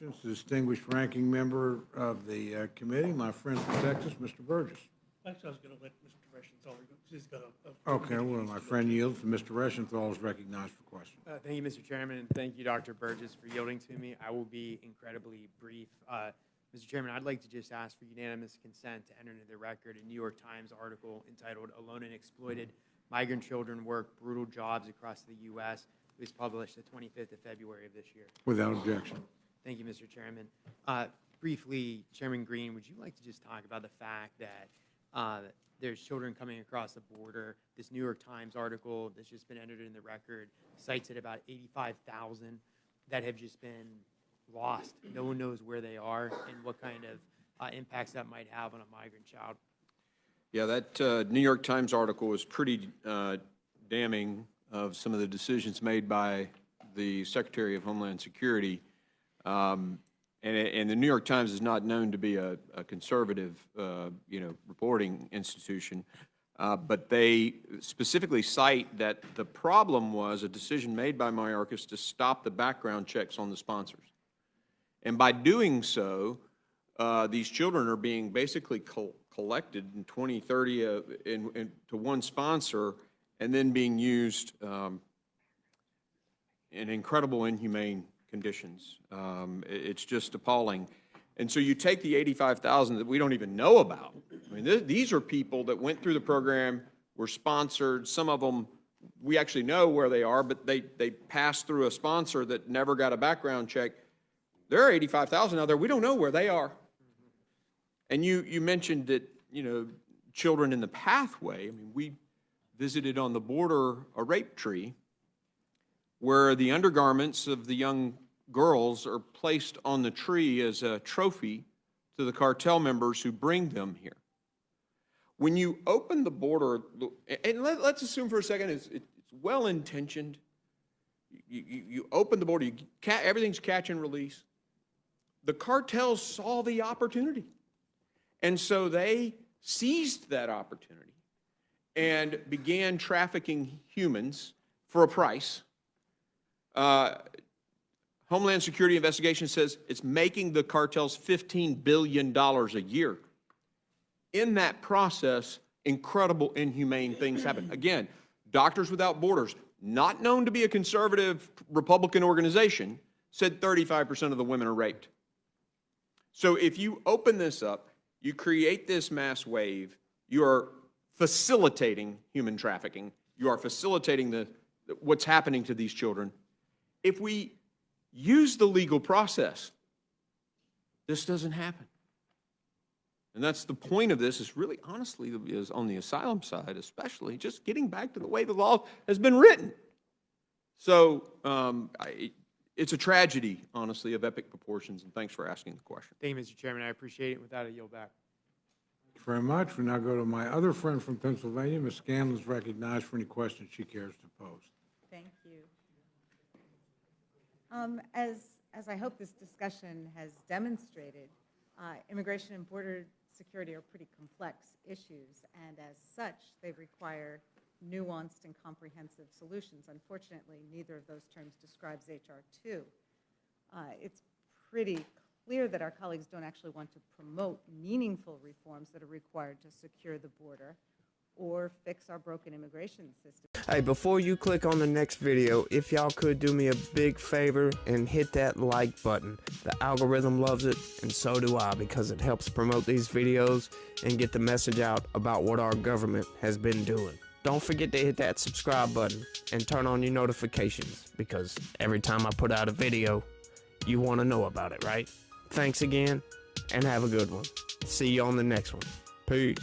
questions. The distinguished ranking member of the committee, my friend from Texas, Mr. Burgess. Actually, I was going to let Mr. Reschenthal go, because he's got Okay, well, my friend yields, and Mr. Reschenthal is recognized for question. Thank you, Mr. Chairman, and thank you, Dr. Burgess, for yielding to me. I will be incredibly brief. Mr. Chairman, I'd like to just ask for unanimous consent to enter into the record a New York Times article entitled "Alone and Exploited: Migrant Children Work Brutal Jobs Across the U.S." It was published the 25th of February of this year. Without objection. Thank you, Mr. Chairman. Briefly, Chairman Green, would you like to just talk about the fact that there's children coming across the border? This New York Times article that's just been entered in the record cites at about 85,000 that have just been lost. No one knows where they are and what kind of impacts that might have on a migrant child. Yeah, that New York Times article was pretty damning of some of the decisions made by the Secretary of Homeland Security. And the New York Times is not known to be a conservative, reporting institution, but they specifically cite that the problem was a decision made by Mayorkas to stop the background checks on the sponsors. And by doing so, these children are being basically collected in 20, 30 to one sponsor, and then being used in incredible inhumane conditions. It's just appalling. And so you take the 85,000 that we don't even know about. I mean, these are people that went through the program, were sponsored. Some of them, we actually know where they are, but they passed through a sponsor that never got a background check. There are 85,000 out there. We don't know where they are. And you mentioned that, children in the pathway. I mean, we visited on the border a rape tree where the undergarments of the young girls are placed on the tree as a trophy to the cartel members who bring them here. When you open the border, and let's assume for a second it's well-intentioned. You open the border, everything's catch and release. The cartels saw the opportunity. And so they seized that opportunity and began trafficking humans for a price. Homeland Security investigation says it's making the cartels $15 billion a year. In that process, incredible inhumane things happen. Again, Doctors Without Borders, not known to be a conservative Republican organization, said 35% of the women are raped. So if you open this up, you create this mass wave, you are facilitating human trafficking, you are facilitating what's happening to these children. If we use the legal process, this doesn't happen. And that's the point of this, is really, honestly, is on the asylum side especially, just getting back to the way the law has been written. So it's a tragedy, honestly, of epic proportions, and thanks for asking the question. Thank you, Mr. Chairman. I appreciate it. With that, I yield back. Thank you very much. We now go to my other friend from Pennsylvania. Ms. Scanlon is recognized for any questions she cares to pose. Thank you. As I hope this discussion has demonstrated, immigration and border security are pretty complex issues, and as such, they require nuanced and comprehensive solutions. Unfortunately, neither of those terms describes H.R. 2. It's pretty clear that our colleagues don't actually want to promote meaningful reforms that are required to secure the border or fix our broken immigration system. Hey, before you click on the next video, if y'all could do me a big favor and hit that like button. The algorithm loves it, and so do I, because it helps promote these videos and get the message out about what our government has been doing. Don't forget to hit that subscribe button and turn on your notifications, because every time I put out a video, you want to know about it, right? Thanks again, and have a good one. See you on the next one. Peace.